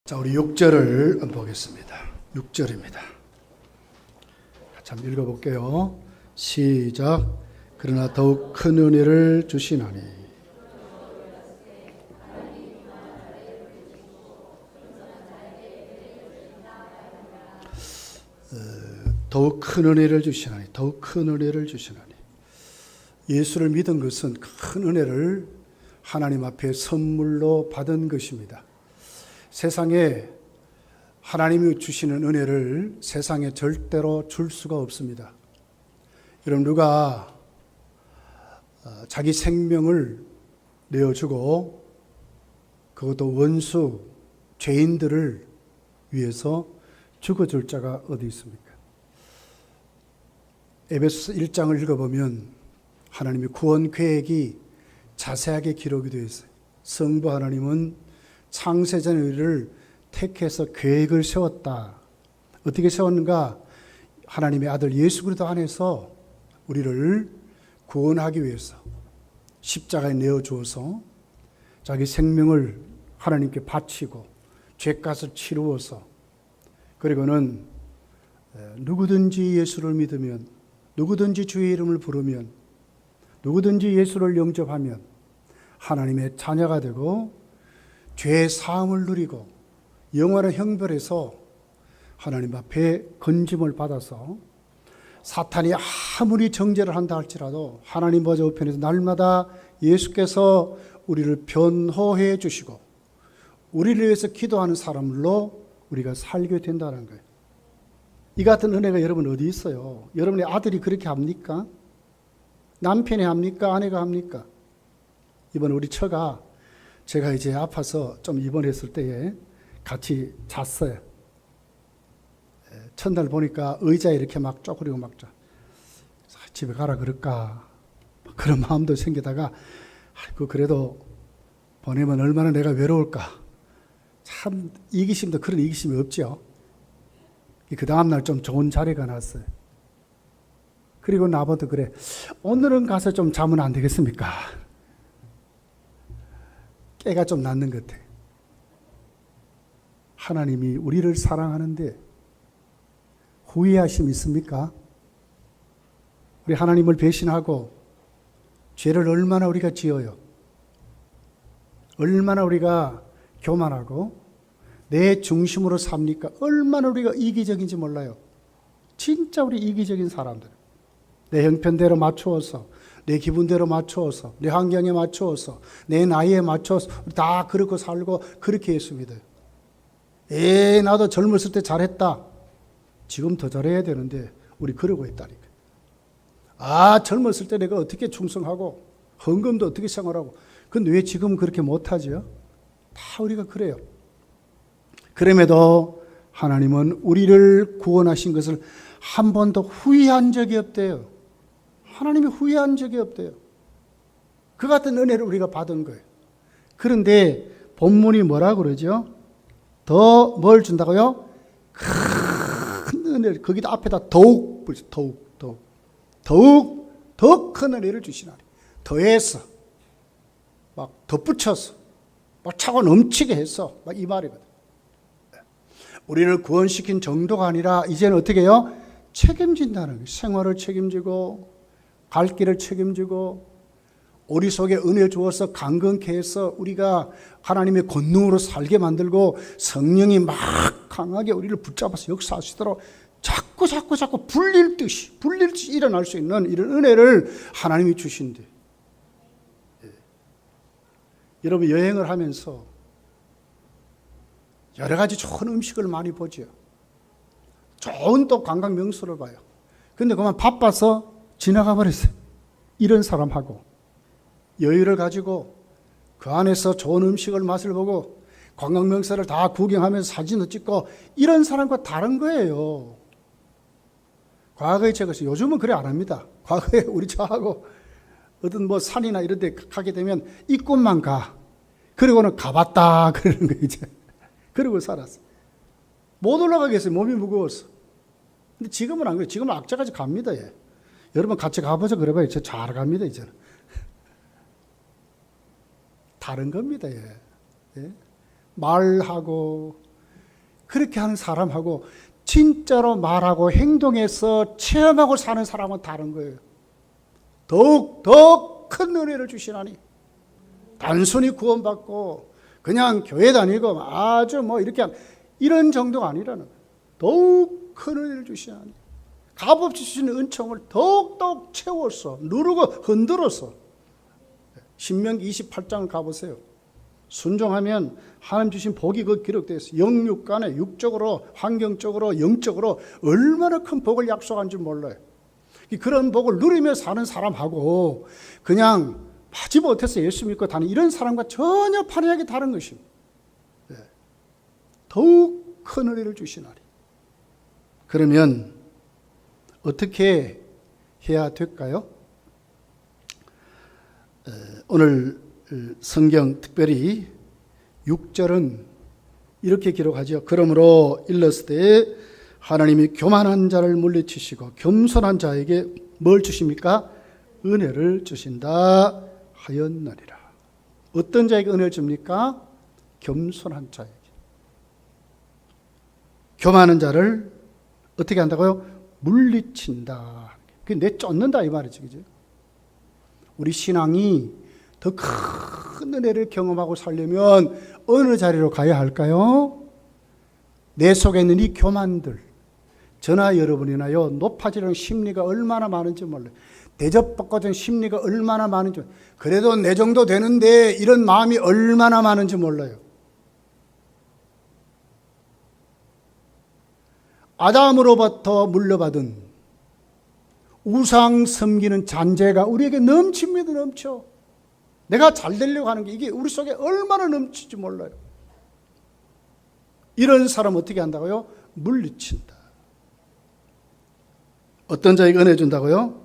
자, 우리 6절을 보겠습니다. 6절입니다. 같이 한번 읽어볼게요. 시작. 그러나 더욱 큰 은혜를 주시나니. 더욱 큰 은혜를 주시나니. 더욱 큰 은혜를 주시나니. 예수를 믿은 것은 큰 은혜를 하나님 앞에 선물로 받은 것입니다. 세상에 하나님이 주시는 은혜를 세상에 절대로 줄 수가 없습니다. 여러분, 누가 자기 생명을 내어주고 그것도 원수, 죄인들을 위해서 죽어줄 자가 어디 있습니까? 에베소서 1장을 읽어보면 하나님의 구원 계획이 자세하게 기록이 되어 있어요. 성부 하나님은 창세전에 우리를 택해서 계획을 세웠다. 어떻게 세웠는가? 하나님의 아들 예수 그리스도 안에서 우리를 구원하기 위해서 십자가에 내어주어서 자기 생명을 하나님께 바치고 죄값을 치루어서, 그리고는 누구든지 예수를 믿으면, 누구든지 주의 이름을 부르면, 누구든지 예수를 영접하면 하나님의 자녀가 되고 죄의 사함을 누리고 영원한 형벌에서 하나님 앞에 건짐을 받아서 사탄이 아무리 정죄를 한다 할지라도 하나님 보좌 우편에서 날마다 예수께서 우리를 변호해 주시고 우리를 위해서 기도하는 사람으로 우리가 살게 된다는 거예요. 이 같은 은혜가 여러분 어디 있어요? 여러분의 아들이 그렇게 합니까? 남편이 합니까? 아내가 합니까? 이번 우리 처가 제가 이제 아파서 좀 입원했을 때에 같이 잤어요. 첫날 보니까 의자에 이렇게 막 쪼그리고 막 자. 집에 가라 그럴까? 그런 마음도 생기다가 그래도 보내면 얼마나 내가 외로울까? 참 이기심도 그런 이기심이 없죠. 그 다음날 좀 좋은 자리가 났어요. 그리고 나보다 그래, 오늘은 가서 좀 자면 안 되겠습니까? 깨가 좀 났는 것 같아. 하나님이 우리를 사랑하는데 후회하심 있습니까? 우리 하나님을 배신하고 죄를 얼마나 우리가 지어요? 얼마나 우리가 교만하고 내 중심으로 삽니까? 얼마나 우리가 이기적인지 몰라요. 진짜 우리 이기적인 사람들. 내 형편대로 맞추어서, 내 기분대로 맞추어서, 내 환경에 맞추어서, 내 나이에 맞춰서 다 그렇게 살고 그렇게 예수 믿어요. 나도 젊었을 때 잘했다. 지금 더 잘해야 되는데 우리 그러고 있다니까. 젊었을 때 내가 어떻게 충성하고 헌금도 어떻게 생활하고, 근데 왜 지금은 그렇게 못하죠? 다 우리가 그래요. 그럼에도 하나님은 우리를 구원하신 것을 한 번도 후회한 적이 없대요. 하나님이 후회한 적이 없대요. 그 같은 은혜를 우리가 받은 거예요. 그런데 본문이 뭐라 그러죠? 더 뭘 준다고요? 큰 은혜를, 거기다 앞에다 더욱, 더 큰 은혜를 주시나니. 더해서, 막 덧붙여서, 막 차고 넘치게 해서, 막 이 말이거든. 우리를 구원시킨 정도가 아니라 이제는 어떻게 해요? 책임진다는 거예요. 생활을 책임지고 갈 길을 책임지고 우리 속에 은혜 주어서 강건케 해서 우리가 하나님의 권능으로 살게 만들고 성령이 막 강하게 우리를 붙잡아서 역사하시도록 자꾸 불릴듯이 일어날 수 있는 이런 은혜를 하나님이 주신대. 여러분, 여행을 하면서 여러 가지 좋은 음식을 많이 보죠. 좋은 또 관광 명소를 봐요. 근데 그만 바빠서 지나가 버렸어요. 이런 사람하고 여유를 가지고 그 안에서 좋은 음식을 맛을 보고 관광 명소를 다 구경하면서 사진도 찍고 이런 사람과 다른 거예요. 과거에 제가 요즘은 그래 안 합니다. 과거에 우리 저하고 어떤 뭐 산이나 이런 데 가게 되면 이곳만 가. 그리고는 가봤다 그러는 거예요. 이제. 그러고 살았어. 못 올라가겠어요. 몸이 무거워서. 근데 지금은 안 그래요. 지금은 악자까지 갑니다. 예. 여러분 같이 가보자 그래봐요. 저 잘 갑니다. 이제는. 다른 겁니다. 예. 예. 말하고 그렇게 하는 사람하고 진짜로 말하고 행동해서 체험하고 사는 사람은 다른 거예요. 더욱 더 큰 은혜를 주시나니 단순히 구원받고 그냥 교회 다니고 아주 이렇게 이런 정도가 아니라는 거예요. 더욱 큰 은혜를 주시나니 값없이 주시는 은총을 더욱더욱 채워서 누르고 흔들어서 신명기 28장을 가보세요. 순종하면 하나님 주신 복이 그 기록되어 있어요. 영육간에 육적으로 환경적으로 영적으로 얼마나 큰 복을 약속한지 몰라요. 그런 복을 누리며 사는 사람하고 그냥 마지못해서 예수 믿고 다니는 이런 사람과 전혀 판이하게 다른 것입니다. 더욱 큰 은혜를 주시나니. 그러면 어떻게 해야 될까요? 오늘 성경 특별히 6절은 이렇게 기록하죠. 그러므로 일렀을 때 하나님이 교만한 자를 물리치시고 겸손한 자에게 뭘 주십니까? 은혜를 주신다 하였느니라. 어떤 자에게 은혜를 줍니까? 겸손한 자에게. 교만한 자를 어떻게 한다고요? 물리친다. 그게 내쫓는다 이 말이죠. 그죠? 우리 신앙이 더 큰 은혜를 경험하고 살려면 어느 자리로 가야 할까요? 내 속에 있는 이 교만들, 저나 여러분이나요, 높아지려는 심리가 얼마나 많은지 몰라요. 대접받고자 심리가 얼마나 많은지, 그래도 내 정도 되는데 이런 마음이 얼마나 많은지 몰라요. 아담으로부터 물려받은 우상 섬기는 잔재가 우리에게 넘칩니다. 넘쳐. 내가 잘 되려고 하는 게 이게 우리 속에 얼마나 넘칠지 몰라요. 이런 사람 어떻게 한다고요? 물리친다. 어떤 자에게 은혜 준다고요?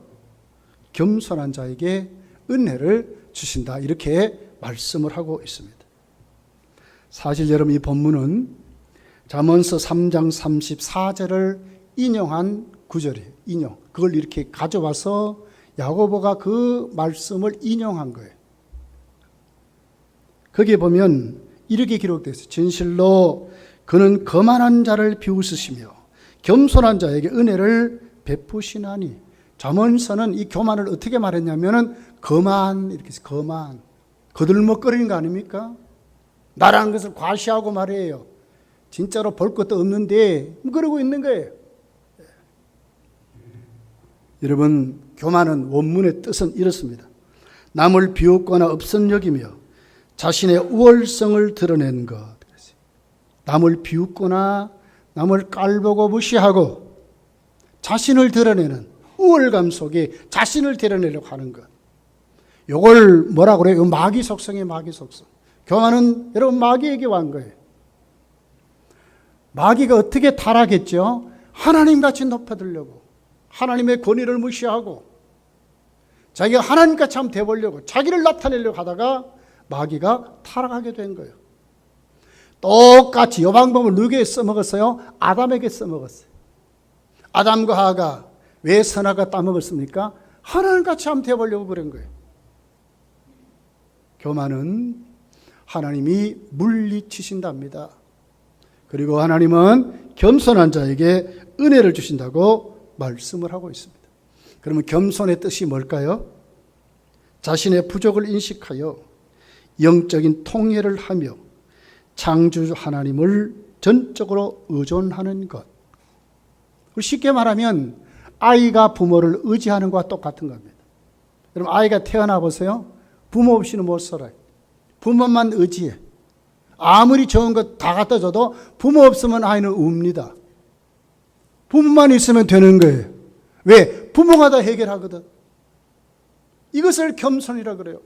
겸손한 자에게 은혜를 주신다. 이렇게 말씀을 하고 있습니다. 사실 여러분 이 본문은 잠언서 3장 34절을 인용한 구절이에요. 인용. 그걸 이렇게 가져와서 야고보가 그 말씀을 인용한 거예요. 거기에 보면 이렇게 기록되어 있어요. 진실로 그는 거만한 자를 비웃으시며 겸손한 자에게 은혜를 베푸시나니. 잠언서는 이 교만을 어떻게 말했냐면은 거만, 이렇게 해서 거만. 거들먹거리는 거 아닙니까? 나라는 것을 과시하고 말이에요. 진짜로 볼 것도 없는데 그러고 있는 거예요. 여러분, 교만은 원문의 뜻은 이렇습니다. 남을 비웃거나 없음 여기며 자신의 우월성을 드러내는 것. 남을 비웃거나 남을 깔보고 무시하고 자신을 드러내는 우월감 속에 자신을 드러내려고 하는 것. 이걸 뭐라고 그래요? 마귀 속성이에요. 마귀 속성. 교만은 여러분 마귀에게 온 거예요. 마귀가 어떻게 타락했죠? 하나님같이 높여들려고, 하나님의 권위를 무시하고 자기가 하나님같이 한번 돼보려고, 자기를 나타내려고 하다가 마귀가 타락하게 된 거예요. 똑같이 이 방법을 누구에게 써먹었어요? 아담에게 써먹었어요. 아담과 하와가 왜 선악과 따먹었습니까? 하나님같이 한번 돼보려고 그런 거예요. 교만은 하나님이 물리치신답니다. 그리고 하나님은 겸손한 자에게 은혜를 주신다고 말씀을 하고 있습니다. 그러면 겸손의 뜻이 뭘까요? 자신의 부족을 인식하여 영적인 통회를 하며 창조주 하나님을 전적으로 의존하는 것. 쉽게 말하면 아이가 부모를 의지하는 것과 똑같은 겁니다. 여러분 아이가 태어나 보세요. 부모 없이는 못 살아요. 부모만 의지해. 아무리 좋은 것 다 갖다 줘도 부모 없으면 아이는 웁니다. 부모만 있으면 되는 거예요. 왜? 부모가 다 해결하거든. 이것을 겸손이라 그래요.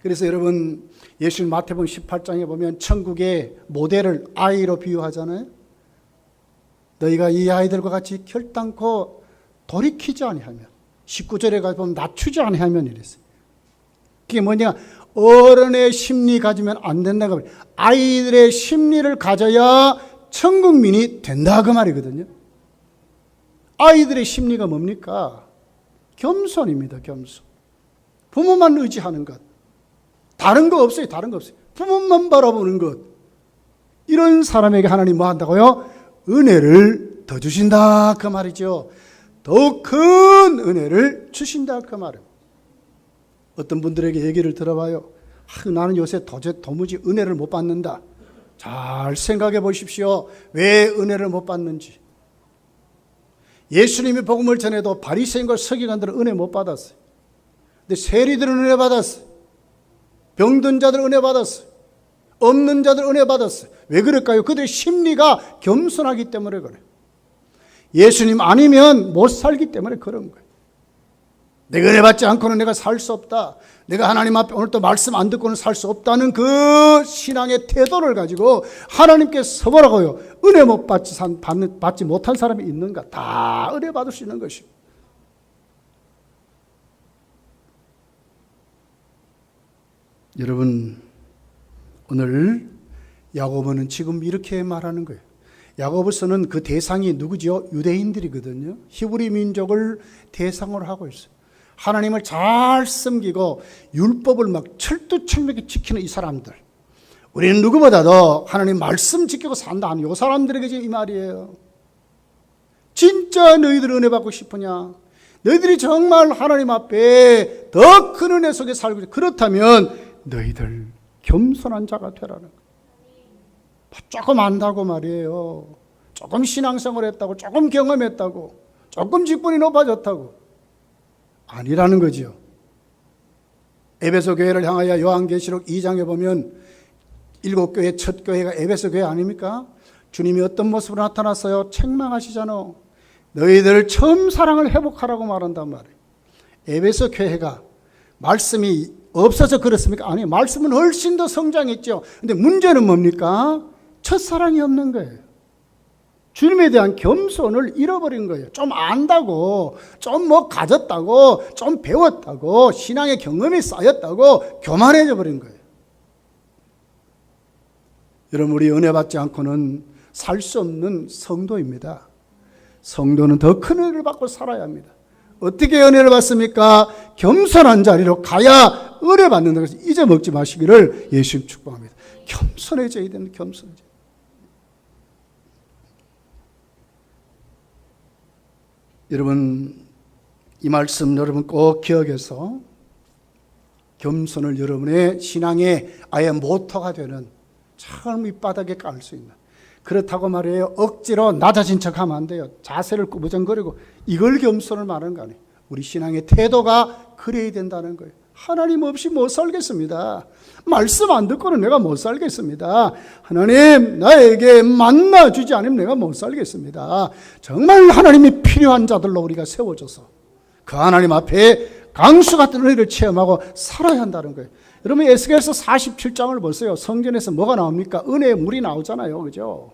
그래서 여러분 예수님 마태복음 18장에 보면 천국의 모델을 아이로 비유하잖아요. 너희가 이 아이들과 같이 결단코 돌이키지 아니하면, 19절에 가보면 낮추지 아니하면 이랬어요. 그게 뭐냐? 어른의 심리 가지면 안 된다고 말이에요. 아이들의 심리를 가져야 천국민이 된다 그 말이거든요. 아이들의 심리가 뭡니까? 겸손입니다. 겸손. 부모만 의지하는 것. 다른 거 없어요. 다른 거 없어요. 부모만 바라보는 것. 이런 사람에게 하나님 뭐 한다고요? 은혜를 더 주신다 그 말이죠. 더욱 큰 은혜를 주신다 그 말이에요. 어떤 분들에게 얘기를 들어봐요. 나는 요새 도무지 은혜를 못 받는다. 잘 생각해 보십시오. 왜 은혜를 못 받는지. 예수님이 복음을 전해도 바리새인과 서기관들은 은혜 못 받았어요. 근데 세리들은 은혜 받았어요. 병든 자들 은혜 받았어요. 없는 자들 은혜 받았어요. 왜 그럴까요? 그들의 심리가 겸손하기 때문에 그래요. 예수님 아니면 못 살기 때문에 그런 거예요. 내가 은혜 받지 않고는 내가 살 수 없다. 내가 하나님 앞에 오늘 또 말씀 안 듣고는 살 수 없다는 그 신앙의 태도를 가지고 하나님께 서보라고요. 은혜 못 받지 못한 사람이 있는가? 다 은혜 받을 수 있는 것입니다. 여러분, 오늘 야고보는 지금 이렇게 말하는 거예요. 야고보서는 그 대상이 누구죠? 유대인들이거든요. 히브리 민족을 대상으로 하고 있어요. 하나님을 잘 섬기고 율법을 막 철두철미하게 지키는 이 사람들. 우리는 누구보다도 하나님 말씀 지키고 산다 하는 이 사람들에게 지금 이 말이에요. 진짜 너희들 은혜 받고 싶으냐? 너희들이 정말 하나님 앞에 더 큰 은혜 속에 살고 있다. 그렇다면 너희들 겸손한 자가 되라는 거예요. 조금 안다고 말이에요. 조금 신앙생활 했다고, 조금 경험했다고, 조금 직분이 높아졌다고. 아니라는 거죠. 에베소 교회를 향하여 요한계시록 2장에 보면 7교회 첫 교회가 에베소 교회 아닙니까? 주님이 어떤 모습으로 나타났어요? 책망하시잖아. 너희들 처음 사랑을 회복하라고 말한단 말이에요. 에베소 교회가 말씀이 없어서 그렇습니까? 아니, 말씀은 훨씬 더 성장했죠. 근데 문제는 뭡니까? 첫사랑이 없는 거예요. 주님에 대한 겸손을 잃어버린 거예요. 좀 안다고, 좀 뭐 가졌다고, 좀 배웠다고, 신앙의 경험이 쌓였다고 교만해져 버린 거예요. 여러분, 우리 은혜 받지 않고는 살 수 없는 성도입니다. 성도는 더 큰 은혜를 받고 살아야 합니다. 어떻게 은혜를 받습니까? 겸손한 자리로 가야 은혜 받는다는 것을 잊어먹지 마시기를 예수님 축복합니다. 겸손해져야 되는 겸손해져. 여러분, 이 말씀 여러분 꼭 기억해서 겸손을 여러분의 신앙의 아예 모토가 되는 참 밑바닥에 깔 수 있는, 그렇다고 말이에요 억지로 낮아진 척하면 안 돼요. 자세를 꾸부정거리고 이걸 겸손을 말하는 거 아니에요. 우리 신앙의 태도가 그래야 된다는 거예요. 하나님 없이 못 살겠습니다. 말씀 안 듣고는 내가 못 살겠습니다. 하나님 나에게 만나주지 않으면 내가 못 살겠습니다. 정말 하나님이 필요한 자들로 우리가 세워져서 그 하나님 앞에 강수 같은 은혜를 체험하고 살아야 한다는 거예요. 여러분, 에스겔서 47장을 보세요. 성전에서 뭐가 나옵니까? 은혜의 물이 나오잖아요. 그죠?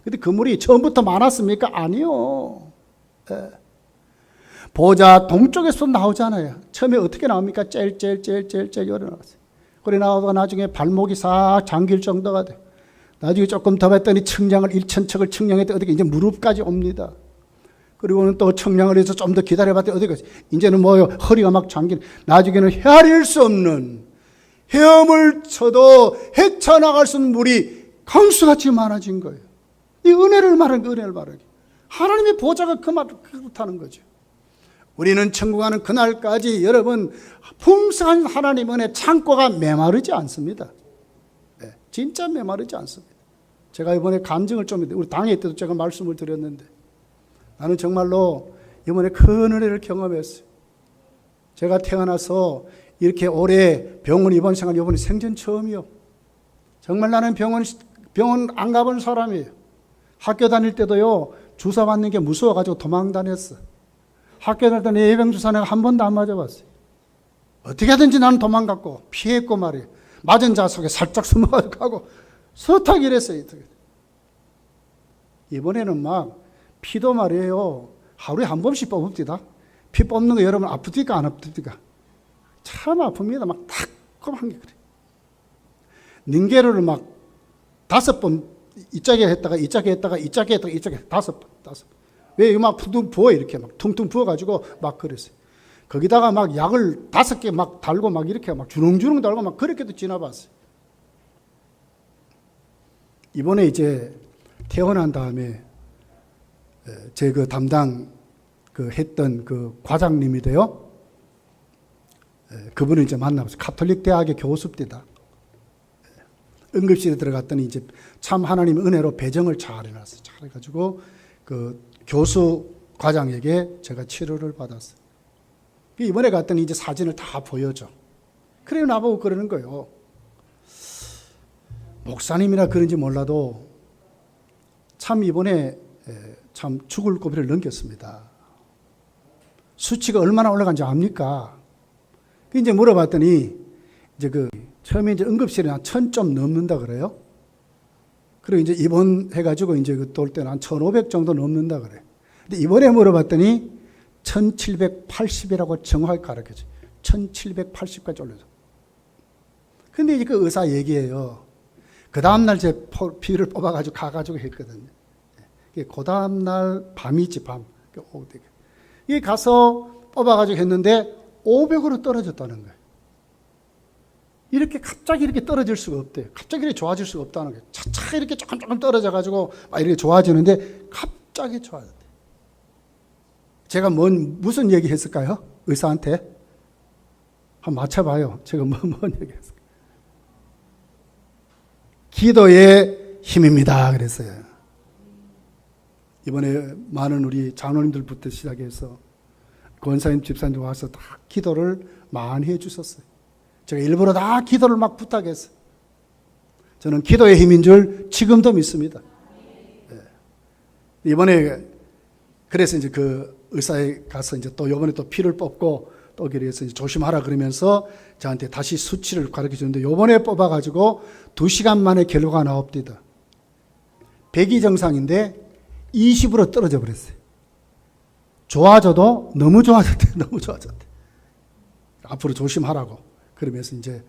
근데 그 물이 처음부터 많았습니까? 아니요. 네. 보좌 동쪽에서 나오잖아요. 처음에 어떻게 나옵니까? 젤젤 열어 나왔어요. 그래 나오다가 나중에 발목이 싹 잠길 정도가 돼. 나중에 조금 더 했더니 청량을 1,000척을 청량했더니 어떻게 이제 무릎까지 옵니다. 그리고는 또 청량을 해서 좀 더 기다려봤더니 어디까지? 이제는 뭐요? 허리가 막 잠기는. 나중에는 헤아릴 수 없는, 헤엄을 쳐도 헤쳐나갈 수 없는 물이 강수같이 많아진 거예요. 이 은혜를 말하는 거예요. 은혜를 말하는 거예요. 하나님의 보좌가 그렇다는 거죠. 우리는 천국 가는 그날까지 여러분 풍성한 하나님 은혜 창고가 메마르지 않습니다. 네, 진짜 메마르지 않습니다. 제가 이번에 간증을 좀, 우리 당회 때도 제가 말씀을 드렸는데 나는 정말로 이번에 큰 은혜를 경험했어요. 제가 태어나서 이렇게 오래 병원 입원 생활 이번에 생전 처음이요. 정말 나는 병원 안 가본 사람이에요. 학교 다닐 때도요 주사 맞는 게 무서워가지고 도망 다녔어. 학교 다닐 때는 예방주사 내가 한 번도 안 맞아봤어요. 어떻게 하든지 나는 도망갔고 피했고 말이에요. 맞은 자 속에 살짝 숨어가고 서탁 이랬어요. 이번에는 막 피도 말이에요 하루에 한 번씩 뽑읍디다. 피 뽑는 거 여러분 아프디까 안 아프디까? 참 아픕니다. 막 따끔한 게 그래. 닌게르를 막 5번 이짝에 했다가 5번. 왜 막 퉁퉁 부어 이렇게 막 퉁퉁 부어가지고 막 그랬어요. 거기다가 막 약을 5개 막 달고 막 이렇게 막 주렁주렁 달고 막 그렇게도 지나봤어요. 이번에 이제 퇴원한 다음에 제 그 담당 했던 그 과장님인데요. 그분을 이제 만나봤어요. 가톨릭 대학의 교수입니다. 응급실에 들어갔더니 이제 참 하나님의 은혜로 배정을 잘 해놨어요. 잘 해가지고 그 교수 과장에게 제가 치료를 받았어요. 이번에 갔더니 이제 사진을 다 보여줘. 그래요, 나보고 그러는 거예요. 목사님이라 그런지 몰라도 참 이번에 참 죽을 고비를 넘겼습니다. 수치가 얼마나 올라간지 압니까? 이제 물어봤더니 이제 처음에 이제 응급실에 한 1000 좀 넘는다 그래요. 그리고 이제 입원해가지고 이제 또 올 때는 한 1500 정도 넘는다 그래. 근데 이번에 물어봤더니 1780이라고 정확하게 가르쳐줘. 1780까지 올려줘. 근데 이제 그 의사 얘기해요. 그 다음날 제 피를 뽑아가지고 가가지고 했거든요. 그 다음날 밤이지, 밤. 이게 가서 뽑아가지고 했는데 500으로 떨어졌다는 거예요. 이렇게 갑자기 이렇게 떨어질 수가 없대요. 갑자기 이렇게 좋아질 수가 없다는 거예요. 차차 이렇게 조금 떨어져가지고 막 이렇게 좋아지는데 갑자기 좋아졌대요. 제가 무슨 얘기 했을까요? 의사한테? 한번 맞춰봐요. 제가 뭔 얘기 했을까요? 기도의 힘입니다. 그랬어요. 이번에 많은 우리 장로님들부터 시작해서 권사님, 집사님들 와서 다 기도를 많이 해주셨어요. 제가 일부러 다 기도를 막 부탁했어요. 저는 기도의 힘인 줄 지금도 믿습니다. 이번에 그래서 이제 그 의사에 가서 이제 또 이번에 또 피를 뽑고 또 그래서 이제 조심하라 그러면서 저한테 다시 수치를 가르쳐 주는데 이번에 뽑아가지고 2시간 만에 결과가 나옵니다. 100이 정상인데 20으로 떨어져 버렸어요. 좋아져도 너무 좋아졌대. 너무 좋아졌대. 앞으로 조심하라고. 그러면서 이제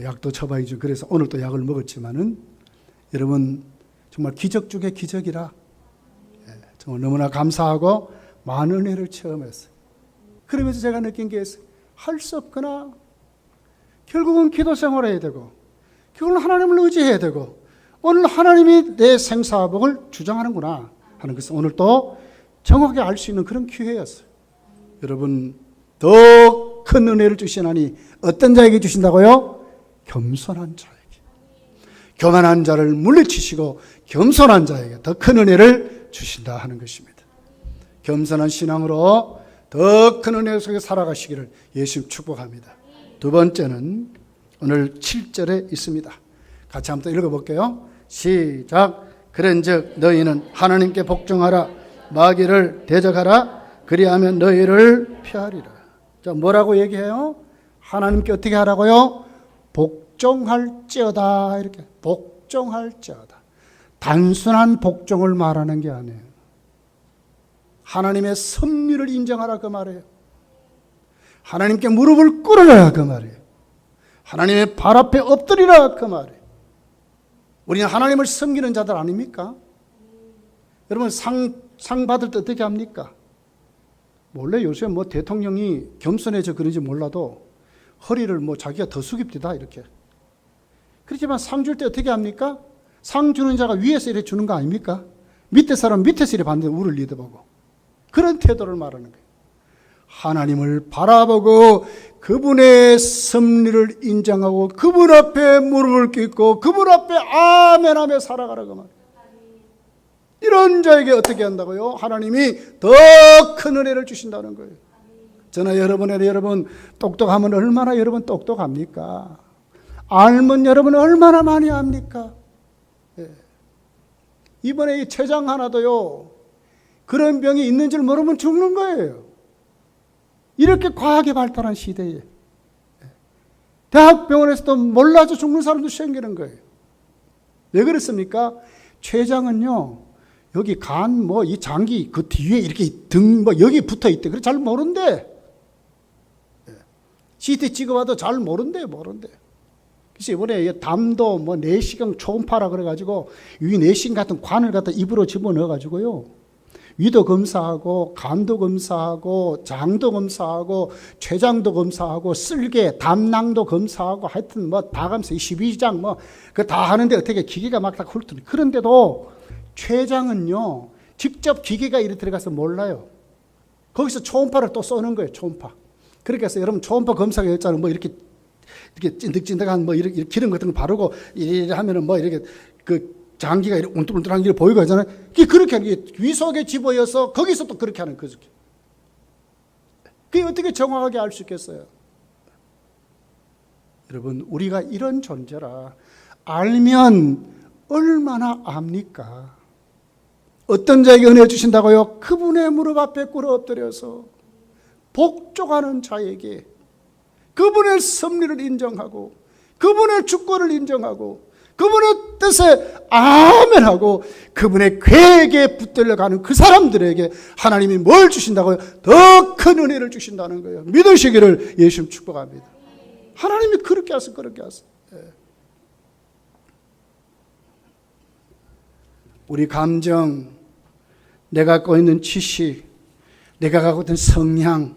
약도 처방이죠. 그래서 오늘 또 약을 먹었지만은 여러분 정말 기적 중에 기적이라 정말 너무나 감사하고 많은 은혜를 체험했어요. 그러면서 제가 느낀 게 할 수 없거나 결국은 기도 생활을 해야 되고 결국은 하나님을 의지해야 되고 오늘 하나님이 내 생사복을 주장하는구나 하는 것을 오늘 또 정확하게 알 수 있는 그런 기회였어요. 여러분 더 큰 은혜를 주시나니 어떤 자에게 주신다고요? 겸손한 자에게. 교만한 자를 물리치시고 겸손한 자에게 더 큰 은혜를 주신다 하는 것입니다. 겸손한 신앙으로 더 큰 은혜 속에 살아가시기를 예수님 축복합니다. 두 번째는 오늘 7절에 있습니다. 같이 한번 읽어볼게요. 시작. 그런즉 너희는 하나님께 복종하라. 마귀를 대적하라. 그리하면 너희를 피하리라. 자, 뭐라고 얘기해요? 하나님께 어떻게 하라고요? 복종할지어다. 이렇게 복종할지어다. 단순한 복종을 말하는 게 아니에요. 하나님의 섭리를 인정하라 그 말이에요. 하나님께 무릎을 꿇으라 그 말이에요. 하나님의 발 앞에 엎드리라 그 말이에요. 우리는 하나님을 섬기는 자들 아닙니까? 여러분 상 받을 때 어떻게 합니까? 원래 요새 뭐 대통령이 겸손해져 그런지 몰라도 허리를 뭐 자기가 더 숙입디다 이렇게. 그렇지만 상 줄 때 어떻게 합니까? 상 주는 자가 위에서 이렇게 주는 거 아닙니까? 밑에 사람 밑에서 이렇게 받는데 우를 리드보고. 그런 태도를 말하는 거예요. 하나님을 바라보고 그분의 섭리를 인정하고 그분 앞에 무릎을 꿇고 그분 앞에 아멘하며 살아가라고 말이에요. 이런 자에게 어떻게 한다고요? 하나님이 더 큰 은혜를 주신다는 거예요. 저는 여러분 똑똑하면 얼마나 여러분 똑똑합니까? 알면 여러분 얼마나 많이 압니까? 예. 이번에 이 췌장 하나도요. 그런 병이 있는 줄 모르면 죽는 거예요. 이렇게 과학이 발달한 시대에 대학병원에서도 몰라서 죽는 사람도 생기는 거예요. 왜 그렇습니까? 췌장은요. 여기 간, 이 장기, 그 뒤에 이렇게 등, 여기 붙어 있대. 그래, 잘 모른대. CT 찍어봐도 잘 모른대. 그래서 이번에 담도 내시경 초음파라 그래가지고 이 내시경 같은 관을 갖다 입으로 집어넣어가지고요. 위도 검사하고 간도 검사하고 장도 검사하고 췌장도 검사하고 쓸개, 담낭도 검사하고 하여튼 뭐 다 검사 12장 뭐 그 다 하는데 어떻게 기계가 막 다 훑더니 그런데도 췌장은요 직접 기계가 이리 들어가서 몰라요. 거기서 초음파를 또 쏘는 거예요. 초음파. 그렇게 해서 여러분 초음파 검사가 있잖아요. 뭐 이렇게 찐득찐득한 뭐 이렇게 기름 같은 거 바르고 이래 하면은 뭐 이렇게 그 장기가 이렇게 운turuntur한 게 보이고 하잖아요. 그렇게 하는 게 귀 속에 집어여서 거기서 또 그렇게 하는 거죠. 그게 어떻게 정확하게 알 수 있겠어요? 여러분, 우리가 이런 존재라 알면 얼마나 압니까? 어떤 자에게 은혜 주신다고요? 그분의 무릎 앞에 꿇어 엎드려서 복종하는 자에게 그분의 섭리를 인정하고 그분의 주권을 인정하고 그분의 뜻에 아멘하고 그분의 계획에 붙들려가는 그 사람들에게 하나님이 뭘 주신다고요? 더 큰 은혜를 주신다는 거예요. 믿으시기를 예수님 축복합니다. 하나님이 그렇게 하세요. 그렇게 하세요. 우리 감정, 내가 갖고 있는 지식, 내가 갖고 있는 성향,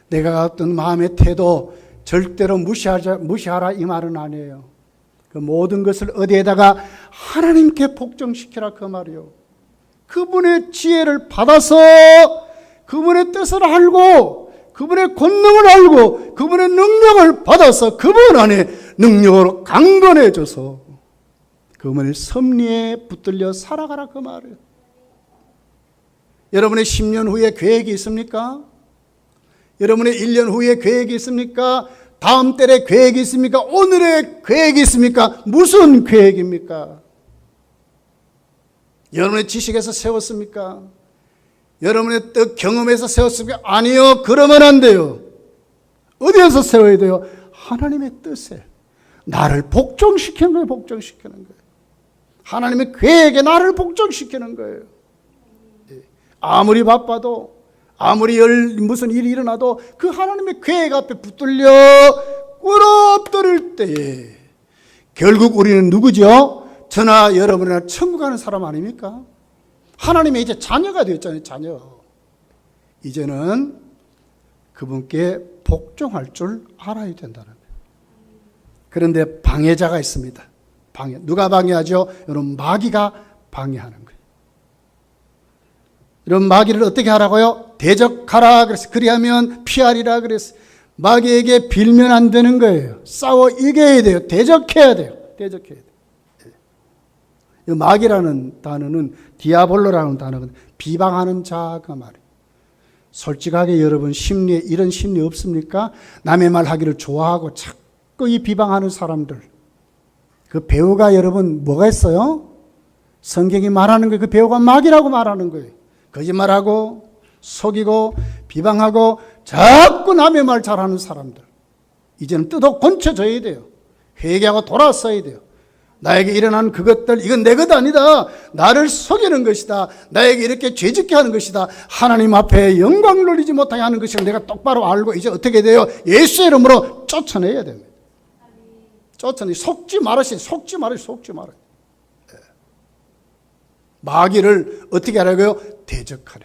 내가 갖고 있는 마음의 태도 절대로 무시하라 이 말은 아니에요. 그 모든 것을 어디에다가 하나님께 복종시키라 그 말이요. 그분의 지혜를 받아서 그분의 뜻을 알고 그분의 권능을 알고 그분의 능력을 받아서 그분 안에 능력으로 강건해져서 그분의 섭리에 붙들려 살아가라 그 말이에요. 여러분의 10년 후에 계획이 있습니까? 여러분의 1년 후에 계획이 있습니까? 다음 달에 계획이 있습니까? 오늘의 계획이 있습니까? 무슨 계획입니까? 여러분의 지식에서 세웠습니까? 여러분의 뜻 경험에서 세웠습니까? 아니요. 그러면 안 돼요. 어디에서 세워야 돼요? 하나님의 뜻에 나를 복종시키는 거예요. 복종시키는 거예요. 하나님의 계획에 나를 복종시키는 거예요. 아무리 바빠도 아무리 무슨 일이 일어나도 그 하나님의 계획 앞에 붙들려 꿇어엎드릴 때에 결국 우리는 누구죠? 저나 여러분이나 천국 가는 사람 아닙니까? 하나님의 이제 자녀가 되었잖아요. 자녀. 이제는 그분께 복종할 줄 알아야 된다는 거예요. 그런데 방해자가 있습니다. 누가 방해하죠? 여러분, 마귀가 방해하는 거예요. 이런 마귀를 어떻게 하라고요? 대적하라 그랬어요. 그리하면 피하리라 그랬어요. 마귀에게 빌면 안 되는 거예요. 싸워 이겨야 돼요. 대적해야 돼요. 대적해야 돼요. 이 마귀라는 단어는 디아볼로라는 단어는 비방하는 자가 말이에요. 솔직하게 여러분 심리에 이런 심리 없습니까? 남의 말 하기를 좋아하고 자꾸 이 비방하는 사람들. 그 배우가 여러분 뭐가 있어요? 성경이 말하는 거예요. 그 배우가 마귀라고 말하는 거예요. 거짓말하고 속이고 비방하고 자꾸 남의 말 잘하는 사람들. 이제는 뜯어 건쳐져야 돼요. 회개하고 돌아서야 돼요. 나에게 일어난 그것들 이건 내 것 아니다. 나를 속이는 것이다. 나에게 이렇게 죄짓게 하는 것이다. 하나님 앞에 영광을 돌리지 못하게 하는 것이다. 내가 똑바로 알고 이제 어떻게 돼요? 예수의 이름으로 쫓아내야 됩니다. 쫓아내. 속지 말으시. 마귀를 어떻게 하라고요? 대적하래.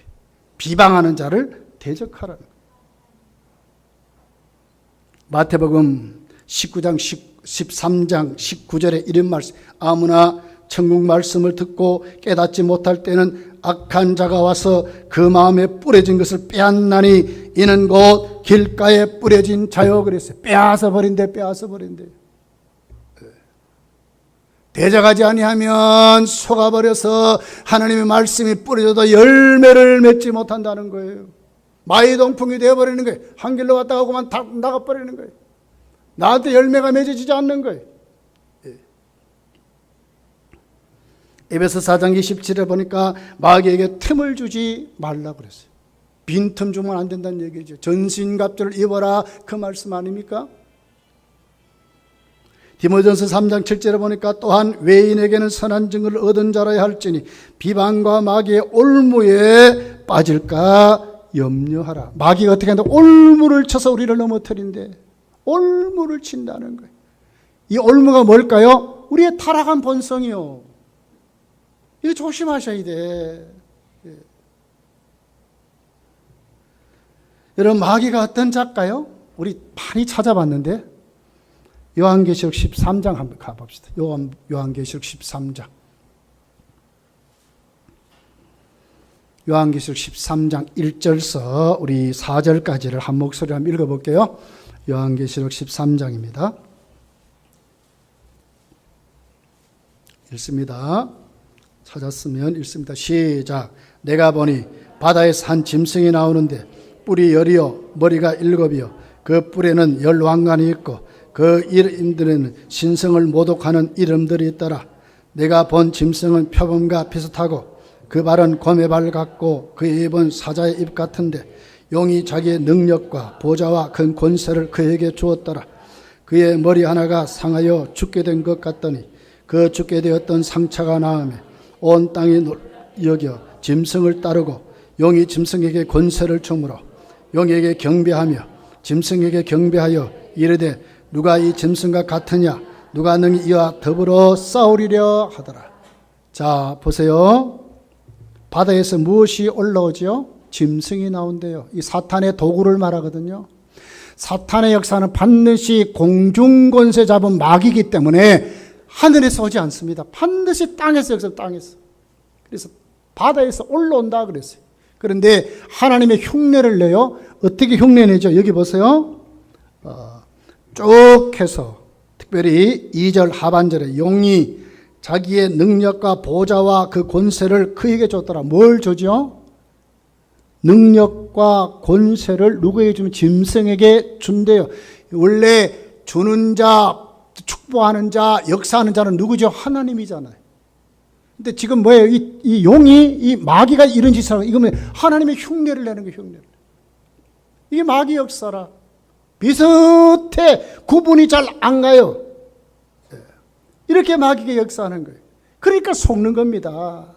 비방하는 자를 대적하라는 거예요. 마태복음 19장 13장 19절에 이런 말씀. 아무나 천국 말씀을 듣고 깨닫지 못할 때는 악한 자가 와서 그 마음에 뿌려진 것을 빼앗나니 이는 곧 길가에 뿌려진 자요 그랬어요. 빼앗아 버린대. 대적하지 아니하면 속아버려서 하나님의 말씀이 뿌려져도 열매를 맺지 못한다는 거예요. 마이동풍이 되어버리는 거예요. 한 길로 왔다 가고만 다 나가버리는 거예요. 나한테 열매가 맺어지지 않는 거예요. 에베소 4장 27에 보니까 마귀에게 틈을 주지 말라고 그랬어요. 빈틈 주면 안 된다는 얘기죠. 전신갑주를 입어라 그 말씀 아닙니까? 디모데전서 3장 7절에 보니까 또한 외인에게는 선한 증거를 얻은 자라야 할지니 비방과 마귀의 올무에 빠질까 염려하라. 마귀가 어떻게 한다? 올무를 쳐서 우리를 넘어뜨린대. 올무를 친다는 거예요. 이 올무가 뭘까요? 우리의 타락한 본성이요. 이거 조심하셔야 돼. 여러분, 마귀가 어떤 자일까요? 우리 많이 찾아봤는데 요한계시록 13장 한번 가봅시다. 요한계시록 13장. 요한계시록 13장 1절서 우리 4절까지를 한 목소리로 한번 읽어볼게요. 요한계시록 13장입니다. 읽습니다. 찾았으면 읽습니다. 시작. 내가 보니 바다에서 한 짐승이 나오는데 뿔이 10이요 머리가 7이요 그 뿔에는 10왕관이 있고 그 이름들에는 신성을 모독하는 이름들이 있더라. 내가 본 짐승은 표범과 비슷하고 그 발은 곰의 발 같고 그의 입은 사자의 입 같은데 용이 자기의 능력과 보좌와 큰 권세를 그에게 주었더라. 그의 머리 하나가 상하여 죽게 된 것 같더니 그 죽게 되었던 상처가 나음에 온 땅이 여겨 짐승을 따르고 용이 짐승에게 권세를 주므로 용에게 경배하며 짐승에게 경배하여 이르되 누가 이 짐승과 같으냐 누가 능히 이와 더불어 싸우리려 하더라. 자, 보세요. 바다에서 무엇이 올라오죠? 짐승이 나온대요. 이 사탄의 도구를 말하거든요. 사탄의 역사는 반드시 공중권세 잡은 마귀이기 때문에 하늘에서 오지 않습니다. 반드시 땅에서 역사, 땅에서. 그래서 바다에서 올라온다 그랬어요. 그런데 하나님의 흉내를 내요. 어떻게 흉내내죠? 여기 보세요. 쭉 해서 특별히 2절 하반절에 용이 자기의 능력과 보좌와 그 권세를 그에게 줬더라. 뭘 주죠? 능력과 권세를 누구에게 주면? 짐승에게 준대요. 원래 주는 자, 축복하는 자, 역사하는 자는 누구죠? 하나님이잖아요. 근데 지금 뭐예요? 이 용이, 이 마귀가 이런 짓을 하고, 이거면 하나님의 흉내를 내는 거예요, 흉내를. 이게 마귀 역사라. 비슷해. 구분이 잘 안 가요. 이렇게 마귀가 역사하는 거예요. 그러니까 속는 겁니다.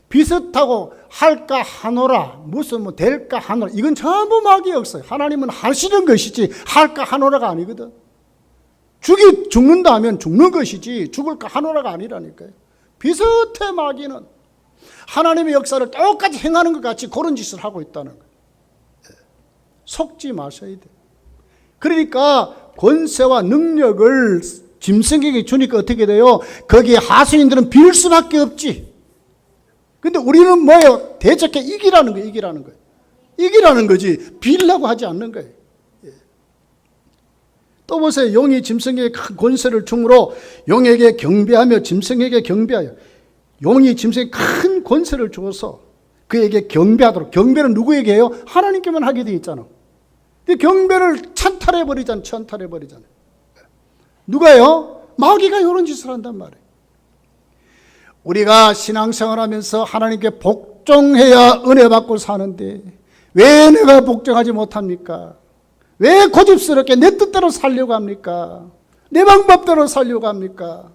비슷하고 할까 하노라, 무슨 뭐 될까 하노라, 이건 전부 마귀 역사예요. 하나님은 하시는 것이지 할까 하노라가 아니거든. 죽는다 하면 죽는 것이지 죽을까 하노라가 아니라니까요. 비슷해. 마귀는 하나님의 역사를 똑같이 행하는 것 같이 그런 짓을 하고 있다는 거예요. 속지 마셔야 돼. 그러니까 권세와 능력을 짐승에게 주니까 어떻게 돼요? 거기에 하수인들은 빌 수밖에 없지. 근데 우리는 뭐예요? 대적해 이기라는 거예요. 이기라는 거예요. 이기라는 거지 빌려고 하지 않는 거예요. 또 보세요. 용이 짐승에게 큰 권세를 주므로 용에게 경배하며 짐승에게 경배하여. 용이 짐승에게 큰 권세를 주어서 그에게 경배하도록. 경배는 누구에게 해요? 하나님께만 하게 돼 있잖아. 근데 경배를 찬탈해버리잖아. 누가요? 마귀가 이런 짓을 한단 말이에요. 우리가 신앙생활하면서 하나님께 복종해야 은혜 받고 사는데 왜 내가 복종하지 못합니까? 왜 고집스럽게 내 뜻대로 살려고 합니까? 내 방법대로 살려고 합니까?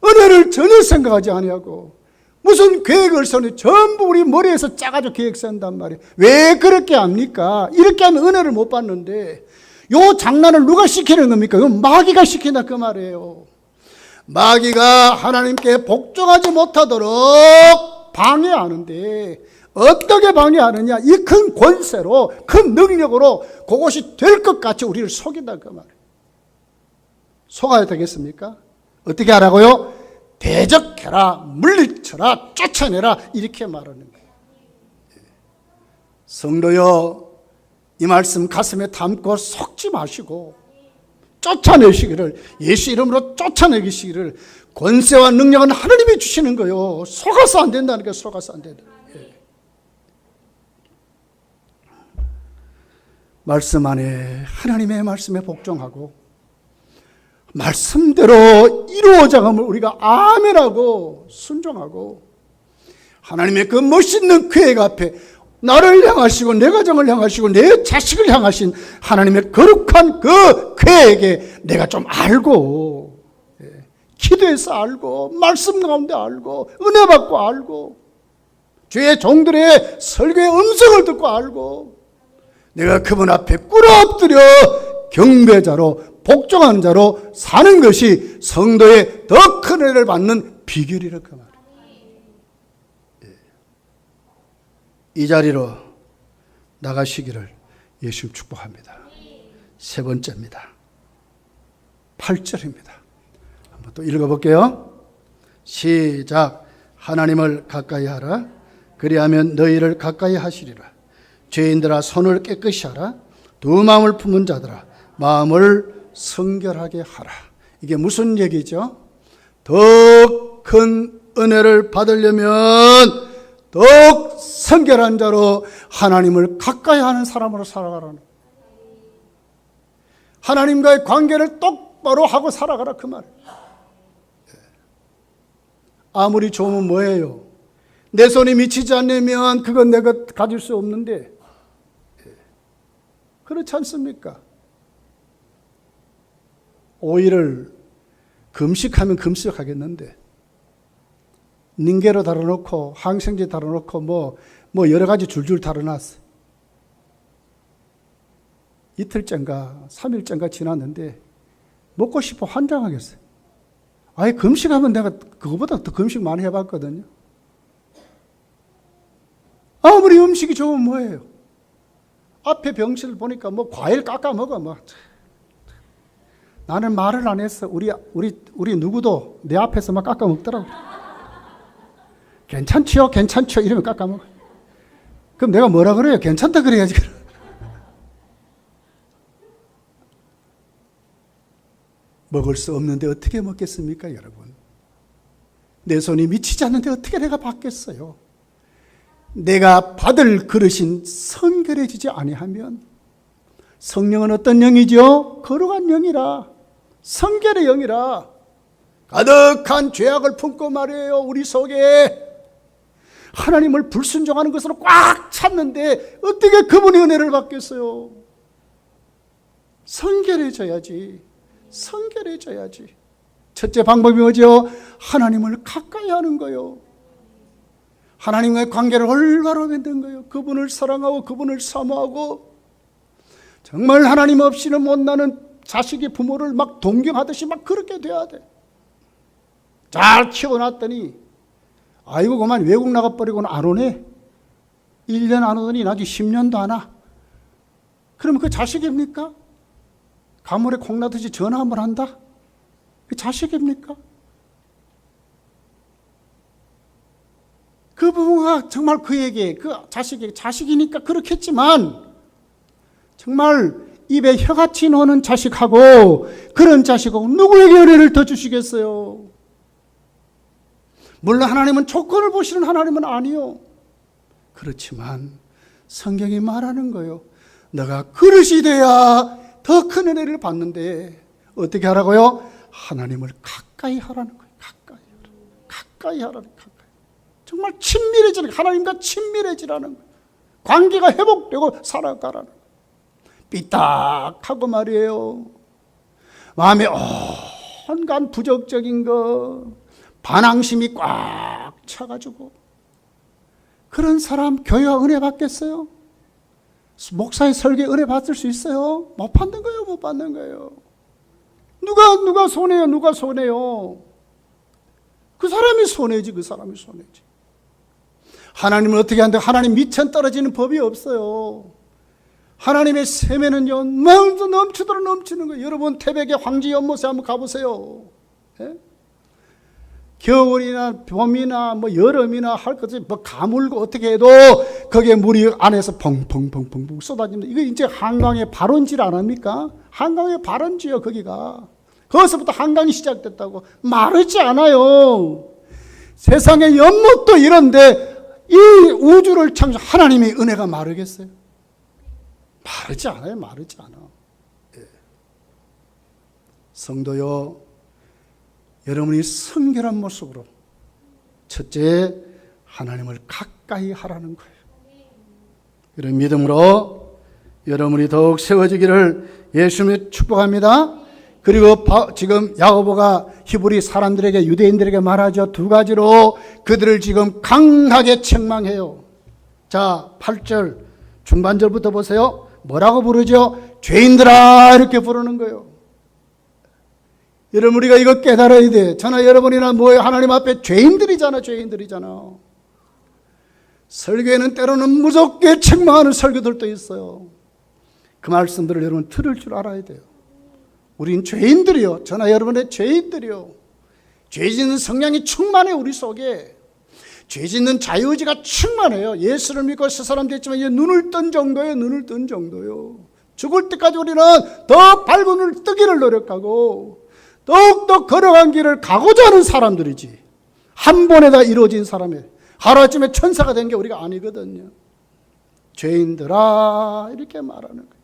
은혜를 전혀 생각하지 아니하고 무슨 계획을 세우니 전부 우리 머리에서 짜가지고 계획 세운단 말이에요. 왜 그렇게 합니까? 이렇게 하면 은혜를 못 받는데 요 장난을 누가 시키는 겁니까? 이건 마귀가 시킨다 그 말이에요. 마귀가 하나님께 복종하지 못하도록 방해하는데 어떻게 방해하느냐? 이 큰 권세로, 큰 능력으로 그것이 될 것 같이 우리를 속인다 그 말이에요. 속아야 되겠습니까? 어떻게 하라고요? 대적해라, 물리쳐라, 쫓아내라 이렇게 말하는 거예요. 성도여, 이 말씀 가슴에 담고 속지 마시고 쫓아내시기를, 예수 이름으로 쫓아내시기를. 권세와 능력은 하나님이 주시는 거예요. 속아서 안 된다니까. 속아서 안 된다. 말씀 안에 하나님의 말씀에 복종하고 말씀대로 이루어져감을 우리가 아멘하고 순종하고 하나님의 그 멋있는 계획 앞에 나를 향하시고 내 가정을 향하시고 내 자식을 향하신 하나님의 거룩한 그 계획에 내가 좀 알고, 기도해서 알고, 말씀 가운데 알고, 은혜 받고 알고, 주의 종들의 설교의 음성을 듣고 알고, 내가 그분 앞에 꿇어 엎드려 경배자로 복종하는 자로 사는 것이 성도의 더 큰 은혜를 받는 비결이라 그 말이에요. 이 자리로 나가시기를 예수님 축복합니다. 세 번째입니다. 8절입니다. 한번 또 읽어볼게요. 시작. 하나님을 가까이 하라. 그리하면 너희를 가까이 하시리라. 죄인들아 손을 깨끗이 하라. 두 마음을 품은 자들아 마음을 성결하게 하라. 이게 무슨 얘기죠? 더 큰 은혜를 받으려면 더욱 성결한 자로 하나님을 가까이 하는 사람으로 살아가라는, 하나님과의 관계를 똑바로 하고 살아가라 그 말이에요. 아무리 좋으면 뭐예요? 내 손이 미치지 않으면 그건 내가 가질 수 없는데, 그렇지 않습니까? 오이를 금식하면 금식하겠는데 닌게로 달아놓고 항생제 달아놓고 뭐 여러 가지 줄줄 달아놨어. 이틀째인가 3일째인가 지났는데 먹고 싶어 환장하겠어요. 아예 금식하면 내가 그거보다 더 금식 많이 해봤거든요. 아무리 음식이 좋으면 뭐예요? 앞에 병실 보니까 뭐 과일 깎아 먹어. 뭐. 나는 말을 안 했어. 우리 누구도 내 앞에서 막 깎아 먹더라고. 괜찮지요? 괜찮죠? 이러면 깎아 먹어. 그럼 내가 뭐라 그래요? 괜찮다 그래야지. 먹을 수 없는데 어떻게 먹겠습니까, 여러분? 내 손이 미치지 않는데 어떻게 내가 받겠어요? 내가 받을 그릇인 성결해지지 아니하면, 성령은 어떤 영이죠? 거룩한 영이라, 성결의 영이라, 가득한 죄악을 품고 말이에요. 우리 속에 하나님을 불순종하는 것으로 꽉 찼는데 어떻게 그분의 은혜를 받겠어요? 성결해져야지. 성결해져야지. 첫째 방법이 뭐죠? 하나님을 가까이 하는 거요. 하나님과의 관계를 올바로 맺는 거예요. 그분을 사랑하고 그분을 사모하고, 정말 하나님 없이는 못 나는 자식이 부모를 막 동경하듯이 막 그렇게 돼야 돼. 잘 키워놨더니 아이고 그만 외국 나가버리고는 안 오네. 1년 안 오더니 나중에 10년도 안 와. 그러면 그 자식입니까? 가물에 콩 나듯이 전화 한번 한다? 그 자식입니까? 그 부모가 정말 그에게, 그 자식에게, 자식이니까 그렇겠지만 정말 입에 혀같이 노는 자식하고 그런 자식하고 누구에게 은혜를 더 주시겠어요? 물론 하나님은 조건을 보시는 하나님은 아니요. 그렇지만 성경이 말하는 거예요. 너가 그릇이 돼야 더 큰 은혜를 받는데 어떻게 하라고요? 하나님을 가까이 하라는 거예요. 가까이 하라는 거예요. 정말 친밀해지는, 하나님과 친밀해지라는 거예요. 관계가 회복되고 살아가라는 거예요. 삐딱하고 말이에요. 마음에 온갖 부정적인 거, 반항심이 꽉 차가지고, 그런 사람 교회와 은혜 받겠어요? 목사의 설교에 은혜 받을 수 있어요? 못 받는 거예요. 못 받는 거예요. 누가 손해요? 누가 손해요? 그 사람이 손해지. 그 사람이 손해지. 하나님은 어떻게 하는데, 하나님 미천 떨어지는 법이 없어요. 하나님의 세매는요 넘치도록 넘치는 거예요. 여러분 태백의 황지 연못에 한번 가보세요. 예? 겨울이나 봄이나 뭐 여름이나 할 것이 뭐 가물고 어떻게 해도 거기에 물이 안에서 펑펑펑펑 쏟아집니다. 이거 이제 한강의 발원지를 안 합니까? 한강의 발원지요. 거기가 거기서부터 한강이 시작됐다고. 마르지 않아요. 세상의 연못도 이런데 이 우주를 창조 하나님의 은혜가 마르겠어요? 마르지 않아요. 마르지 않아. 예. 성도요, 여러분이 성결한 모습으로 첫째 하나님을 가까이 하라는 거예요. 이런 믿음으로 여러분이 더욱 세워지기를 예수님이 축복합니다. 그리고 지금 야고보가 히브리 사람들에게, 유대인들에게 말하죠. 두 가지로 그들을 지금 강하게 책망해요. 자, 8절 중반절부터 보세요. 뭐라고 부르죠? 죄인들아, 이렇게 부르는 거예요. 여러분, 우리가 이거 깨달아야 돼. 저나 여러분이나 뭐예요? 하나님 앞에 죄인들이잖아. 죄인들이잖아. 설교에는 때로는 무섭게 책망하는 설교들도 있어요. 그 말씀들을 여러분 들을 줄 알아야 돼요. 우린 죄인들이요. 저나 여러분의 죄인들이요. 죄 짓는 성향이 충만해 우리 속에. 죄 짓는 자유의지가 충만해요. 예수를 믿고 새 사람 됐지만 이제 눈을 뜬 정도예요. 눈을 뜬 정도요. 죽을 때까지 우리는 더 밝은 눈을 뜨기를 노력하고 더욱더 걸어간 길을 가고자 하는 사람들이지, 한 번에 다 이루어진 사람이에요. 하루아침에 천사가 된 게 우리가 아니거든요. 죄인들아 이렇게 말하는 거예요.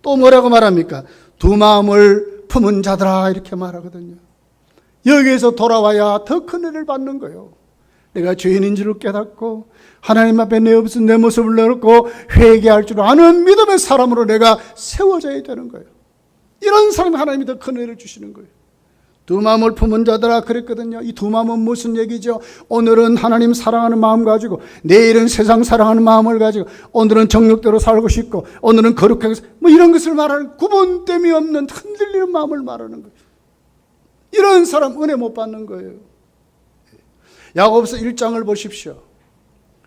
또 뭐라고 말합니까? 두 마음을 품은 자들아 이렇게 말하거든요. 여기에서 돌아와야 더 큰 은혜를 받는 거예요. 내가 죄인인 줄을 깨닫고 하나님 앞에 내 없은 내 모습을 내놓고 회개할 줄 아는 믿음의 사람으로 내가 세워져야 되는 거예요. 이런 사람이 하나님이 더 큰 은혜를 주시는 거예요. 두 마음을 품은 자들아 그랬거든요. 이 두 마음은 무슨 얘기죠? 오늘은 하나님 사랑하는 마음 가지고, 내일은 세상 사랑하는 마음을 가지고, 오늘은 정욕대로 살고 싶고, 오늘은 거룩하게 뭐 이런 것을 말하는, 구분됨이 없는 흔들리는 마음을 말하는 거예요. 이런 사람 은혜 못 받는 거예요. 야고보서 1장을 보십시오.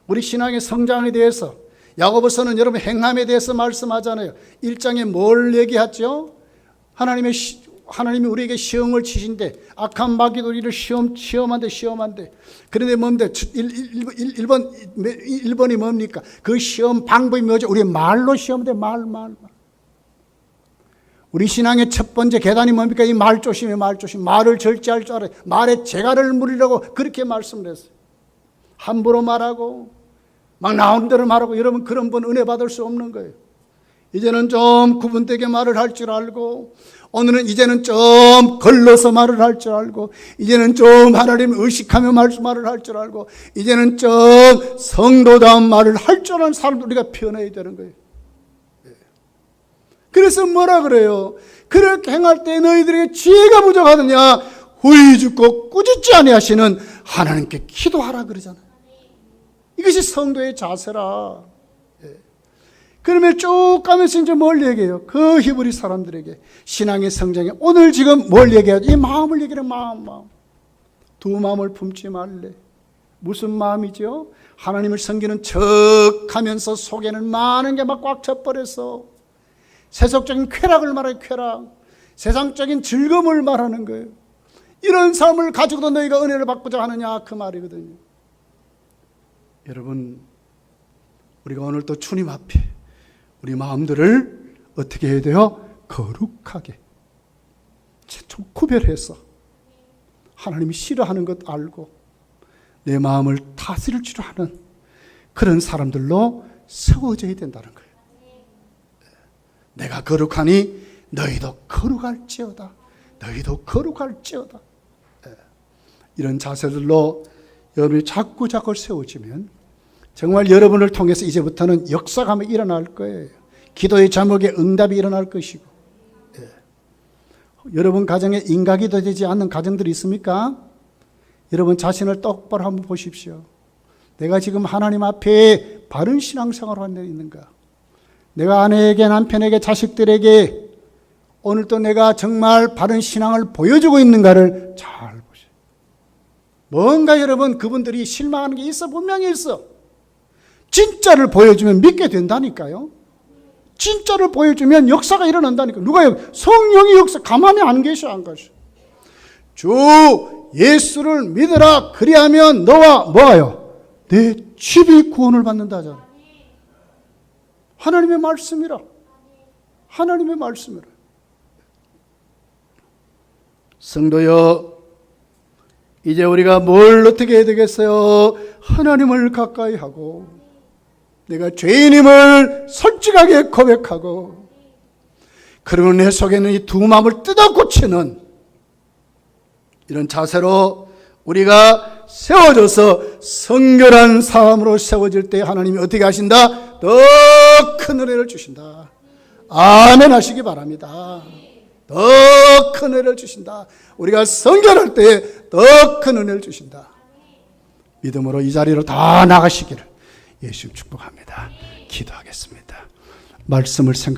우리 신앙의 성장에 대해서 야고보서는 여러분 행함에 대해서 말씀하잖아요. 1장에 뭘 얘기하죠? 하나님이 우리에게 시험을 치신데, 악한 마귀도 우리를 시험한데. 그런데 뭔데? 1번이 뭡니까? 그 시험 방법이 뭐죠? 우리 말로 시험한데, 말. 우리 신앙의 첫 번째 계단이 뭡니까? 이 말 조심해, 말 조심. 말을 절제할 줄 알아요. 말에 재갈을 물으려고 그렇게 말씀을 했어요. 함부로 말하고 막 나온 대로 말하고, 여러분 그런 분 은혜 받을 수 없는 거예요. 이제는 좀 구분되게 말을 할 줄 알고, 이제는 좀 걸러서 말을 할 줄 알고, 이제는 좀 하나님을 의식하며 말을 할 줄 알고, 이제는 좀 성도다운 말을 할 줄 아는 사람들 우리가 피어나야 되는 거예요. 그래서 뭐라 그래요? 그렇게 행할 때 너희들에게 지혜가 부족하느냐? 후히 죽고 꾸짖지 아니하시는 하나님께 기도하라 그러잖아요. 이것이 성도의 자세라. 그러면 쭉 가면서 이제 뭘 얘기해요? 그 히브리 사람들에게 신앙의 성장에 오늘 지금 뭘 얘기하죠? 이 마음을 얘기해요. 마음. 두 마음을 품지 말래. 무슨 마음이죠? 하나님을 섬기는 척 하면서 속에는 많은 게 막 꽉 차버려서 세속적인 쾌락을 말해요. 쾌락. 세상적인 즐거움을 말하는 거예요. 이런 삶을 가지고도 너희가 은혜를 받고자 하느냐, 그 말이거든요. 여러분, 우리가 오늘 또 주님 앞에 우리 마음들을 어떻게 해야 돼요? 거룩하게 좀 구별해서 하나님이 싫어하는 것 알고 내 마음을 다스릴 줄 아는 그런 사람들로 세워져야 된다는 거예요. 내가 거룩하니 너희도 거룩할지어다. 너희도 거룩할지어다. 이런 자세들로 여러분이 자꾸 세워지면 정말 여러분을 통해서 이제부터는 역사가 일어날 거예요. 기도의 제목에 응답이 일어날 것이고. 여러분 가정에 인가기도 되지 않는 가정들이 있습니까? 여러분 자신을 똑바로 한번 보십시오. 내가 지금 하나님 앞에 바른 신앙생활을 하고 있는가? 내가 아내에게, 남편에게, 자식들에게 오늘도 내가 정말 바른 신앙을 보여주고 있는가를 잘 보세요. 뭔가 여러분 그분들이 실망하는 게 있어. 분명히 있어. 진짜를 보여주면 믿게 된다니까요. 진짜를 보여주면 역사가 일어난다니까요. 누가요? 성령이 역사. 가만히 안 계셔, 안 가셔. 주 예수를 믿으라. 그리하면 너와 뭐가요? 내 집이 구원을 받는다잖아. 하나님의 말씀이라. 하나님의 말씀이라. 성도여, 이제 우리가 뭘 어떻게 해야 되겠어요? 하나님을 가까이 하고 내가 죄인임을 솔직하게 고백하고, 그리고 내 속에는 이 두 마음을 뜯어 고치는 이런 자세로 우리가 세워져서 성결한 사람으로 세워질 때 하나님이 어떻게 하신다? 더 큰 은혜를 주신다. 아멘 하시기 바랍니다. 더 큰 은혜를 주신다. 우리가 성결할 때 더 큰 은혜를 주신다. 믿음으로 이 자리로 다 나가시기를 예수 축복합니다. 기도하겠습니다. 말씀을 생각